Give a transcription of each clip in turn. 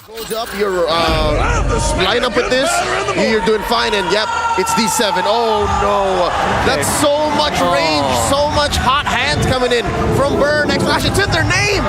Hold up your lineup with this. You're doing fine, and yep, it's D7. Oh no, that's so much range, so much hot hands coming in from Burn. X-Flash, it's in their name.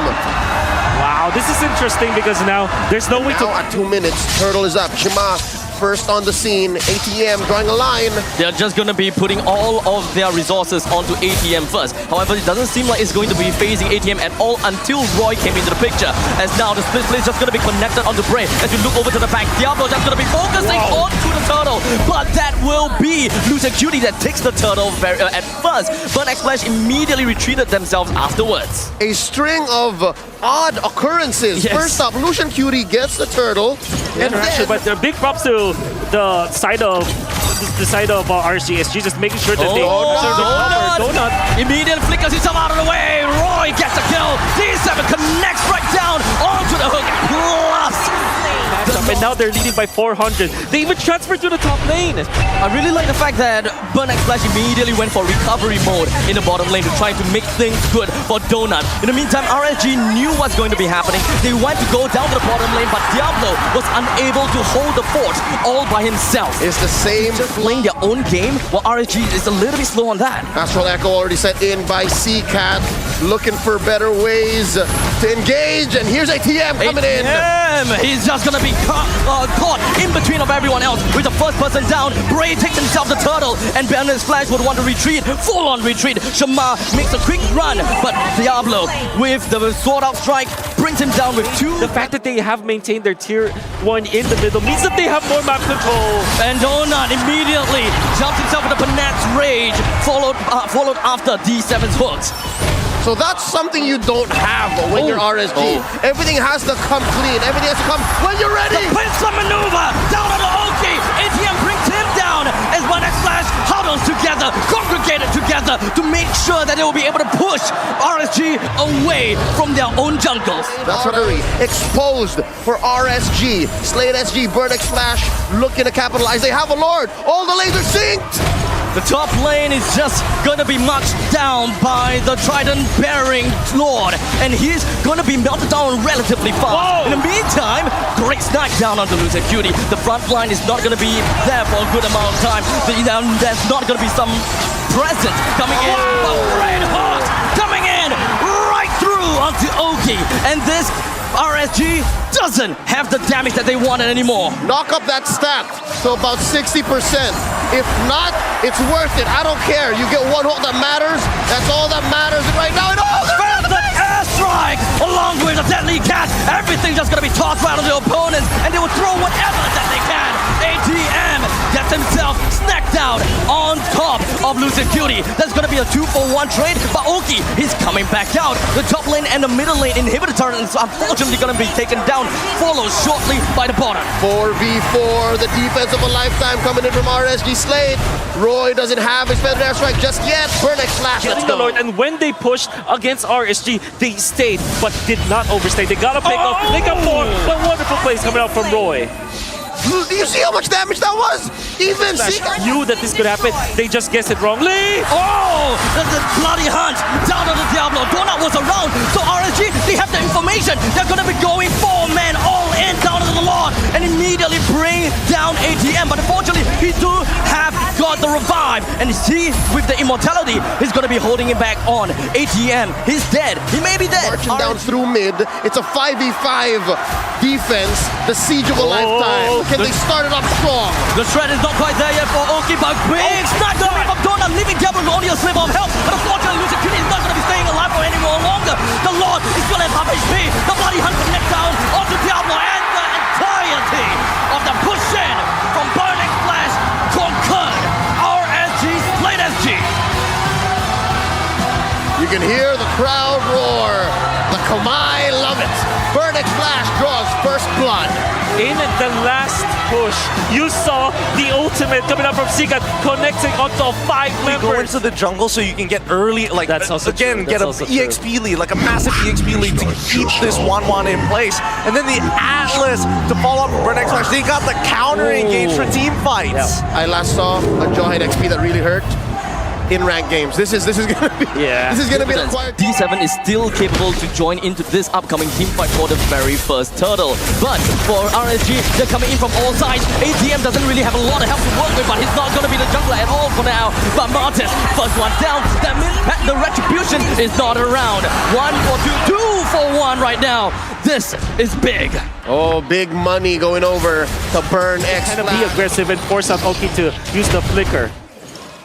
Wow, this is interesting because now there's no way to. Now at 2 minutes, Turtle is up. Shima first on the scene. ATM drawing a line. They're just going to be putting all of their resources onto ATM first. However, it doesn't seem like it's going to be phasing ATM at all until Roy came into the picture. As now the split play is just going to be connected onto Bray. As you look over to the back, Diablo just going to be focusing onto the turtle. But that will be Lucian Cutie that takes the turtle at first. But X-Flash immediately retreated themselves afterwards. A string of odd occurrences. Yes. First up, Lucian Cutie gets the turtle. And Interaction, but big props to the side of RSG just making sure that they Donut immediately flickers himself out of the way. Roy gets a kill. D7 connects right down onto the hook. Plus, and now they're leading by 400. They even transferred to the top lane. I really like the fact that Burn X-Flash immediately went for recovery mode in the bottom lane to try to make things good for Donut. In the meantime, RSG knew what's going to be happening. They went to go down to the bottom lane, but Diablo was unable to hold the fort all by himself. It's the same. Just playing their own game, while RSG is a little bit slow on that. Astral Echo already set in by C-Cat, looking for better ways to engage, and here's ATM coming in. He's just gonna be caught in between of everyone else with the first person down. Bray takes himself the turtle, and Burn X-Flash would want to retreat, full-on retreat. Shama makes a quick run, but Diablo with the sword-out strike brings him down with 2. The fact that they have maintained their tier 1 in the middle means that they have more map control. And Donut immediately jumps himself with a Panat's Rage, followed after D7's hooks. So that's something you don't have when you're RSG. Everything has to come clean. Everything has to come when you're ready. The pincer maneuver down on the Oki. ATM brings him down as Burn X-Flash huddles together, congregated together to make sure that they will be able to push RSG away from their own jungles. That's very exposed for RSG. Slade SG, Burn X-Flash looking to capitalize. They have a Lord. All the lanes are synced. The top lane is just going to be marched down by the Trident-bearing Lord, and he's going to be melted down relatively fast. Whoa. In the meantime, great snipe down onto Lucian Cutie. The front line is not going to be there for a good amount of time. There's not going to be some present coming in, but Red Hot coming in right through onto Oki, and this RSG doesn't have the damage that they wanted anymore. Knock up that stat to about 60%. If not, it's worth it. I don't care. You get one hole that matters. That's all that matters right now. And the airstrike along with a deadly cat. Everything's just gonna be tossed right on the opponents, and they will throw whatever that they can. ATM gets himself snacked out on top of Lucian Cutie. That's gonna be a 2-for-1 trade, but Oki, he's coming back out. The top lane and the middle lane inhibitor turret is unfortunately gonna be taken down, followed shortly by the bottom. 4v4, the defense of a lifetime coming in from RSG Slade. Roy doesn't have his feather airstrike just yet. Burn X-Flash, let's go. Lord, and when they pushed against RSG, they stayed, but did not overstay. They got a pick off, they got more, but wonderful plays coming out from Roy. Do you see how much damage that was? Even Flash knew that this could happen. They just guessed it wrongly. Oh, the bloody hunt down on the Diablo. Donut was around, so RSG, they have the information. They're going to be going 4-man all in down to the Lord and immediately bring down ATM. But unfortunately, he do have got the revive. And he, with the immortality, he's going to be holding him back on. ATM, he's dead. He may be dead. Marching down through mid. It's a 5v5 defense. The siege of a lifetime. Can they start it up strong? The shred is not quite there yet for Oki, but big strike coming from Donut, leaving Diablo only a sliver of health. But unfortunately, Lucian Cutie is not going to be staying alive for any more longer. The Lord is still at half HP. The bloody hunt connects down onto Diablo, and the entirety of the push-in from Burn X-Flash conquered RSG Slade SG. You can hear the crowd roar. The Kamai love it. Burn X-Flash draws first blood. In the last push, you saw the ultimate coming up from Sika connecting onto a 5-member. Go into the jungle so you can get early, like, That's also again, true. get That's an also EXP lead, like a massive EXP lead to keep this 1-1 in place. And then the Atlas to follow up with Burn X-Flash. They got the counter engage for team fights. I last saw a Johan XP that really hurt. in ranked games. This is gonna be this is gonna be required. D7 is still capable to join into this upcoming team fight for the very first turtle. But for RSG, they're coming in from all sides. ATM doesn't really have a lot of help to work with, but he's not gonna be the jungler at all for now. But Martis, first one down. That means the retribution is not around. 1 for 2, 2 for 1 right now. This is big. Oh, big money going over to Burn X. Kind of be aggressive and force out Oki to use the flicker.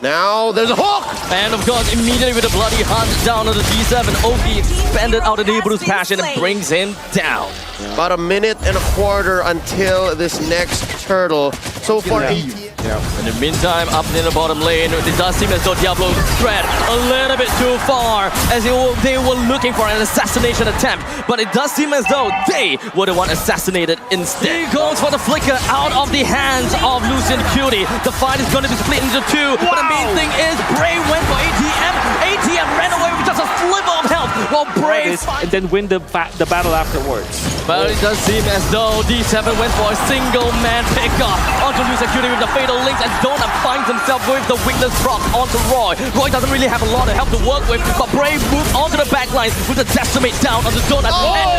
Now there's a hook! And of course, immediately with a bloody hunt down on the D7, Oki expanded out of Neighbor's passion and brings him down. About a minute and a quarter until this next turtle. So far, In the meantime, up in the bottom lane, it does seem as though Diablo spread a little bit too far as they were looking for an assassination attempt. But it does seem as though they were the one assassinated instead. He goes for the flicker out of the hands of Lucian Cutie. The fight is going to be split into two. But the main thing is Bray went for ATM. ATM ran away with just a sliver of health while Bray and then win the battle afterwards. But it does seem as though D7 went for a single man pickup onto Lucian Cutie with the fatal links, and Donut finds himself with the weakness drop onto Roy. Roy doesn't really have a lot of help to work with, but Bray moves onto the backline with the decimate down onto Donut and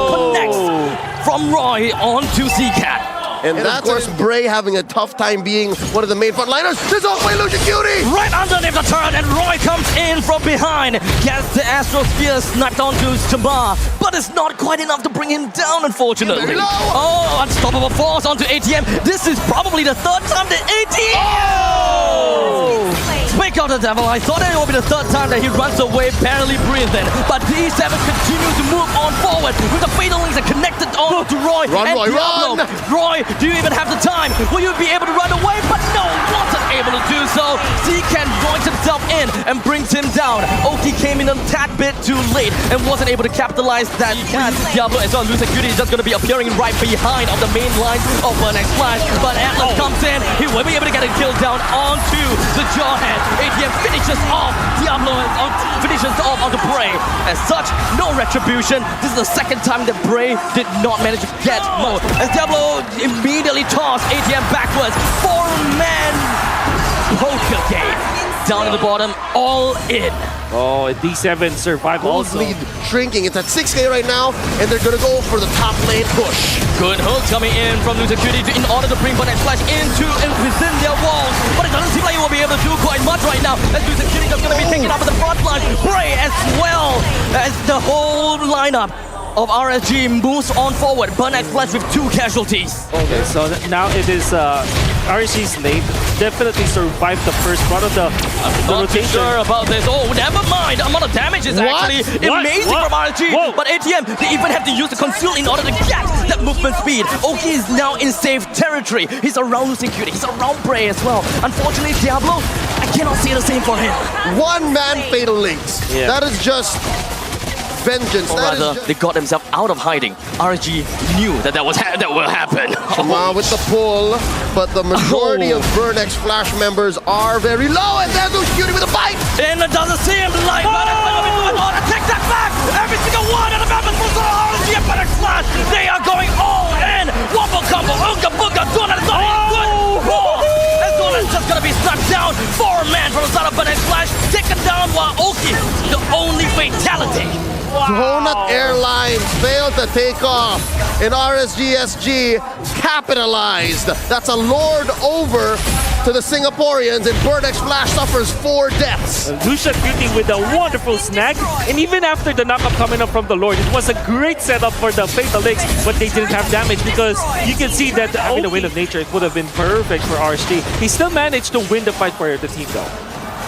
connects from Roy onto Seacat. And of course, Bray having a tough time being one of the main frontliners. This off by Lucian Cutie! Right underneath the turret, and Roy comes in from behind. Gets the Astro Spear sniped onto Jamar, but it's not quite enough to bring him down, unfortunately. Oh, unstoppable force onto ATM. This is probably the third time that ATM... Oh! Speak of the devil, I thought it would be the third time that he runs away, barely breathing. But D7 continues to move on forward with the fatal links that connected on to Roy. Run, Roy, run! Roy, do you even have the time? Will you be able to run away? But no, wasn't able to do so. Seacat joins himself in and brings him down. Oki came in a tad bit too late and wasn't able to capitalize that. Diablo as well. Lucian Cutie is just going to be appearing right behind on the main line of Burn X Flash. But Atlas comes in. He will be able to get a kill down onto the Jawhead. ATM finishes off Diablo and finishes off onto Bray. As such, no retribution. This is the second time that Bray did not manage to get Mo. As Diablo immediately tossed ATM backwards. 4-man poker game. Down at the bottom, all in. Oh, D7 survived also. Lead shrinking. It's at 6K right now, and they're gonna go for the top lane push. Good hook coming in from Lucian Cutie in order to bring Burn X Flash into and within their walls. But it doesn't seem like he will be able to do quite much right now. As Lucian Cutie is going to be taken up at the front line. Bray as well as the whole lineup of RSG moves on forward. Burn X Flash with 2 casualties. Okay, so now it is RSG's lane. Definitely survived the first part of the Not too rotation. sure about this. Oh, never mind. The amount of damage is actually amazing from RSG. Whoa. But ATM, they even have to use the conceal in order to get that movement speed. Oki is now in safe territory. He's around Lucian Cutie. He's around Bray as well. Unfortunately, Diablo, I cannot say the same for him. 1-man fatal links. Yeah. That is just vengeance. Or rather, they got themselves out of hiding. RSG knew that that will happen. Shama with the pull, but the majority of Burn X Flash members are very low, and there's Lucian Cutie with a fight! And it doesn't seem like Burn X Flash will be doing more to take that back! Every single one of the members from RSG and Burn X Flash, they are going all in! Wobble combo, Unga Bunga, Donut is not good! And Donut's just gonna be struck down! 4-man from the side of Burn X Flash, taken down while Oki, the only fatality. Donut Airlines failed to take off, and RSGSG capitalized. That's a lord over to the Singaporeans, and Burn X Flash suffers 4 deaths. Lucian Cutie with a wonderful snag, and even after the knockup coming up from the Lord, it was a great setup for the Fatal Links, but they didn't have damage because you can see that having the Wind of Nature, it would have been perfect for RSG. He still managed to win the fight for the team though.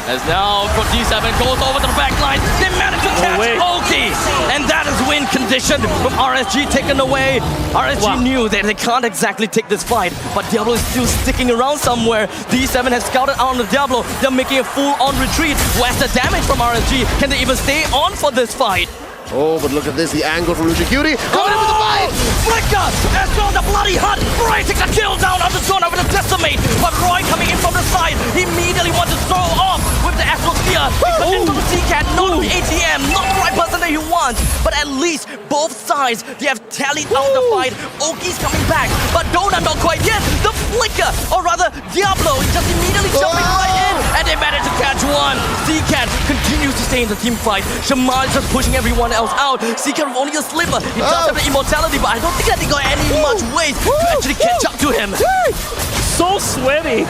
As now D7 goes over to the back line, they manage to catch Oki! And that is win condition from RSG taken away. RSG knew that they can't exactly take this fight, but Diablo is still sticking around somewhere. D7 has scouted out on the Diablo. They're making a full-on retreat. Where's the damage from RSG? Can they even stay on for this fight? Oh, but look at this, the angle from Lucian Cutie. Coming in with the fight! fight! Flicker as well, the bloody hunt. Roy takes a kill down on the zone with a decimate. But Roy coming in from the side, he immediately wants to throw off with the atmosphere. Because into the C-Cat, not the ATM, not the right person that he wants. But at least both sides, they have tallied out the fight. Oki's coming back, but Donut not quite yet. The Flicker, or rather Diablo, is just immediately jumping right in. And they manage to catch one. C-Cat continues to stay in the team fight. Shaman is just pushing everyone else out. C-Cat with only a sliver. He does have the immortality, but I don't think that they got any much ways to actually catch up to him. So sweaty.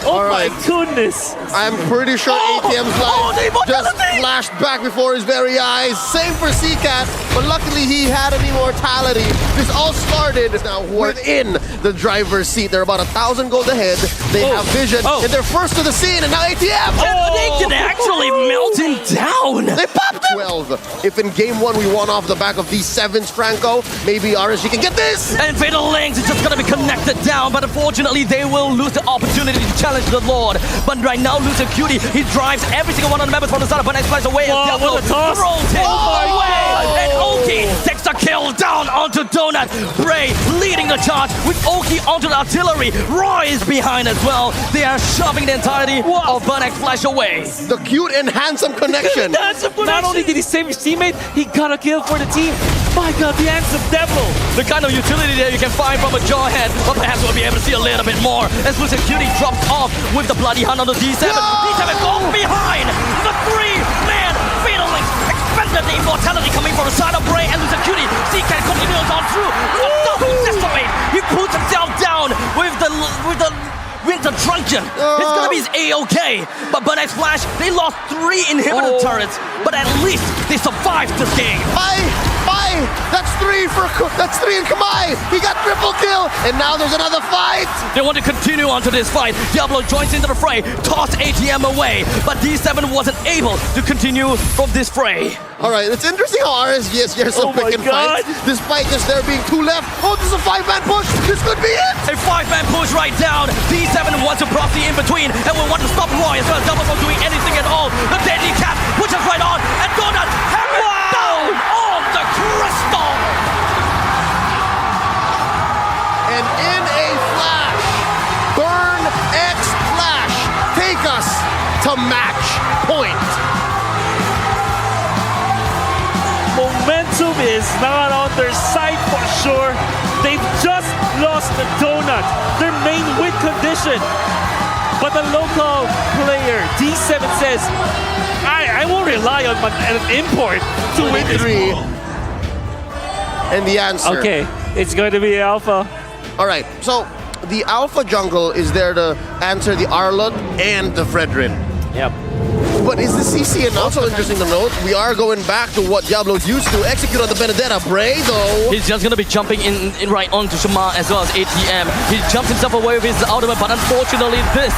Oh my goodness. I'm pretty sure ATM's life just flashed back before his very eyes. Same for C-Cat, but luckily he had an immortality. This all started now within the driver's seat. They're about 1,000 gold ahead. They have vision, and they're first to the scene, and now ATM! They can actually melt him down! They popped him! 12. If in game 1 we won off the back of these 7s, Franco, maybe RSG can get this! And Fatal Links is just gonna be connected down, but unfortunately they will lose the opportunity to challenge the Lord. But right now, Loser Cutie, he drives every single one on the map from the side of Next Flash away. Wow, what a toss! Throws him away! And Oki takes the kill down onto Donut. Bray leading the charge with Oki onto the artillery. Roy is behind as well. They are shoving the entirety of Burnex Flash away. The cute and handsome connection. Not only did he save his teammate, he got a kill for the team. My God, the handsome devil. The kind of utility that you can find from a Jawhead, but perhaps we'll be able to see a little bit more as Loser Cutie drops off with the bloody hunt on the D7. D7 goes behind the 3-man Fatal Link. Expended the immortality coming from the side of Bray and Loser Cutie. C-Cat continues on through with a double decimate. He puts himself down with the Winter Truncheon. It's gonna be his A-OK. But Burnex Flash, they lost 3 inhibitor turrets, but at least they survived this game. That's 3 in Kamai. He got triple kill, and now there's another fight. They want to continue onto this fight. Diablo joins into the fray, toss ATM away, but D7 wasn't able to continue from this fray. All right, it's interesting how RSG is here so pick and fight, despite just there being 2 left. Oh, this is a 5-man push. This could be it. A 5-man push right down. D7 wants to proxy in between and will want to stop Roy as well as Double from doing anything at all. The deadly cap pushes right on, and Donut hammered down on the crystal. And in a flash, Burn X Flash take us to match point. Momentum is not on their side for sure. They've just lost the Donut, their main win condition. But the local player, D7, says, I won't rely on an import to win this. 3. And the answer. Okay, it's going to be Alpha. All right, so the Alpha jungle is there to answer the Arlott and the Fredrin. Yep. But is the CC enough? Also interesting to note, we are going back to what Diablo's used to execute on the Benedetta. Bray, though. He's just gonna be jumping in right onto Shama as well as ATM. He jumps himself away with his ultimate, but unfortunately this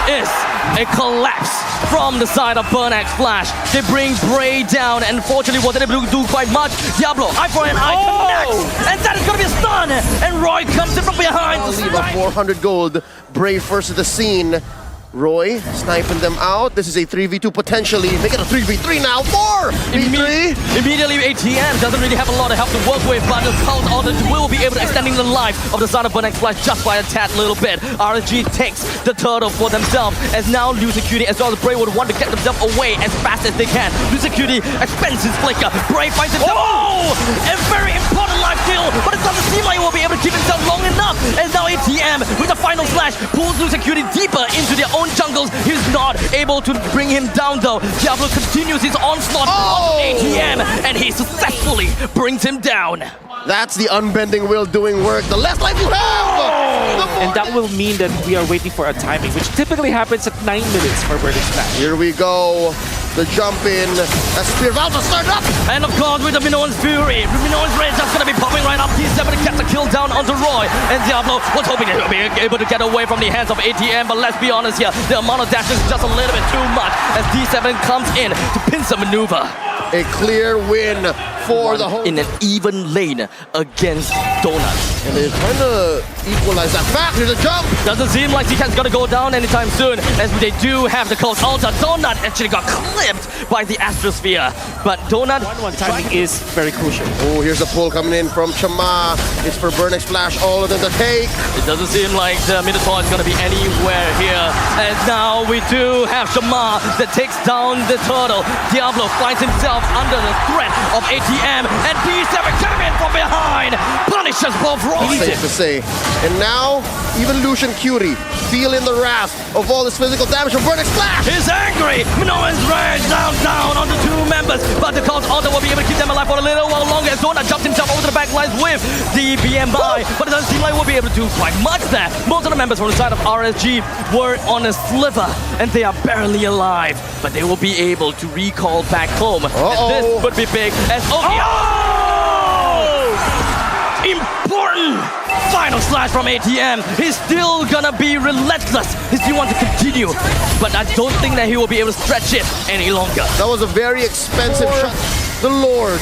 is a collapse from the side of Burnex Flash. They bring Bray down, and unfortunately wasn't able to do quite much. Diablo, eye for an eye, connects, and that is gonna be a stun. And Roy comes in from behind. Leave a 400 gold. Bray first to the scene. Roy sniping them out. This is a 3v2 potentially. Make it a 3v3 now. 4v3. Immediately ATM doesn't really have a lot of help to work with, but the Pulse Audit will be able to extending the life of the side of Burnex Flash just by a tad little bit. RSG takes the turtle for themselves as now Loser Cutie as well as Bray would want to get themselves away as fast as they can. Loser Cutie expends his flicker. Bray finds himself. Oh! A very important life steal, but it doesn't seem like he will be able to keep himself long enough. And now ATM with the final slash pulls Loser Cutie deeper into their own jungles. He's not able to bring him down though. Diablo continues his onslaught on ATM and he successfully brings him down. That's the unbending will doing work. The less life you have, the more. And that will mean that we are waiting for a timing, which typically happens at 9 minutes for Burnex Flash. Here we go. The jump in. That Spear of Alpha start up. And of course with the Minoan's Fury. Minoan's Rage just gonna be popping right up. D7 to get the kill down onto Roy. And Diablo was hoping to be able to get away from the hands of ATM, but let's be honest here, the amount of dash is just a little bit too much as D7 comes in to pincer maneuver. A clear win for the whole... in an even lane against Donut. And they're trying to equalize that fact. Here's a jump. Doesn't seem like Zcat's gonna go down anytime soon, as they do have the Coast Ultra. Donut actually got clipped by the Astrosphere, but Donut... 1-1 timing is very crucial. Oh, here's a pull coming in from Chama. It's for Burnex Flash, all of them to take. It doesn't seem like the Minotaur is gonna be anywhere here. And now we do have Shama that takes down the turtle. Diablo finds himself under the threat of ATM, and B7 coming in from behind, punishes both roles. Safe to say. And now, even Lucian Curie feeling the wrath of all this physical damage from Burnex Flash. He's angry. Minoan's rage down on the two members, but the Coast Ultra will be able to keep them alive for a little while longer as Donut jumps himself over the back lines with the BMI, but it doesn't seem like we'll be able to do quite much there. Most of the members from the side of RSG were on a sliver, and they are barely alive, but they will be able to recall back home. And this would be big as important final slash from ATM. He's still gonna be relentless. He still wants to continue, but I don't think that he will be able to stretch it any longer. That was a very expensive shot. The Lord.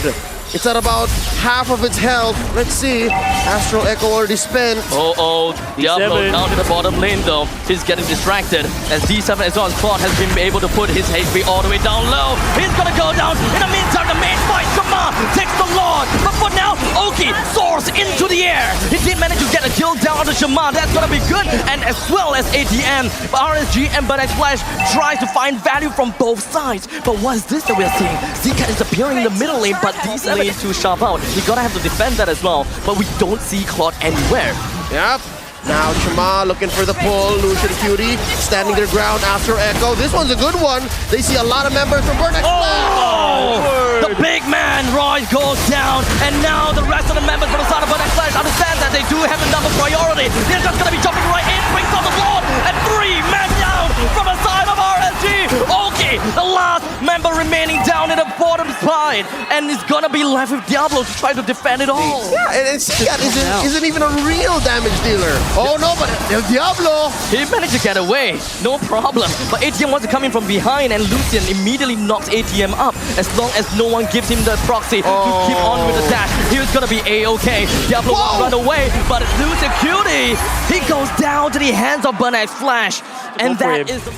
It's at about half of its health. Let's see. Astral Echo already spent. Diablo down to the bottom lane though. He's getting distracted as D7 is on spot, has been able to put his HP all the way down low. He's gonna go down. In the meantime, the main fight, Shama takes the Lord. But for now, Oki soars into the air. He did manage to get a kill down to Shama. That's gonna be good. And as well as ATM, RSG and Burnex Flash tries to find value from both sides. But what is this that we're seeing? Zcat is appearing in the middle lane, but D7 is too sharp out. We gotta have to defend that as well. But we don't see Claude anywhere. Yep. Now Chama looking for the pull. Lucian Cutie standing their ground after Echo. This one's a good one. They see a lot of members from Burnex Flash. The big man, Roy, goes down. And now the rest of the members from the side of Burnex Flash understand that they do have enough of priority. They're just gonna be jumping right in, brings on the Lord, and 3 men down from the side of RSG. Okay, the last member remaining down in the bottom side, and it's gonna be left with Diablo to try to defend it all. Yeah, and Zcat isn't even a real damage dealer. Oh no, but El Diablo! He managed to get away, no problem. But ATM wants to come in from behind, and Lucian immediately knocks ATM up. As long as no one gives him the proxy to keep on with the dash, he was gonna be A-okay. Diablo won't run away, but Lucian Cutie, he goes down to the hands of Burnex Flash. And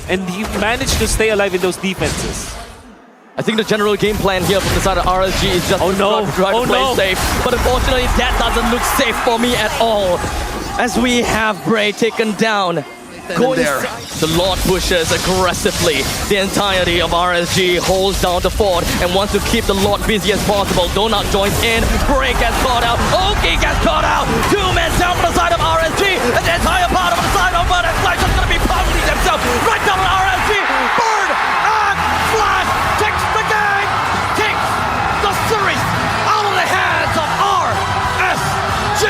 and he managed to stay alive in those defenses. I think the general game plan here from the side of RSG is just to try to play safe. But unfortunately, that doesn't look safe for me at all. As we have Bray taken down. The Lord pushes aggressively. The entirety of RSG holds down the fort and wants to keep the Lord busy as possible. Donut joins in. Bray gets caught out. Oki gets caught out. 2 men down from the side of RSG. And the entire part of the side of Burnex Flash is going to be pounding themselves right down on RSG. Burn and Flash takes the game. Takes the series out of the hands of RSG.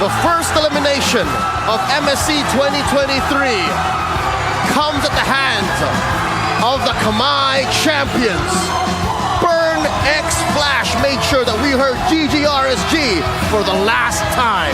The first elimination of MSC 2023 comes at the hands of the Khmer champions. Burnex Flash made sure that we heard GGRSG for the last time.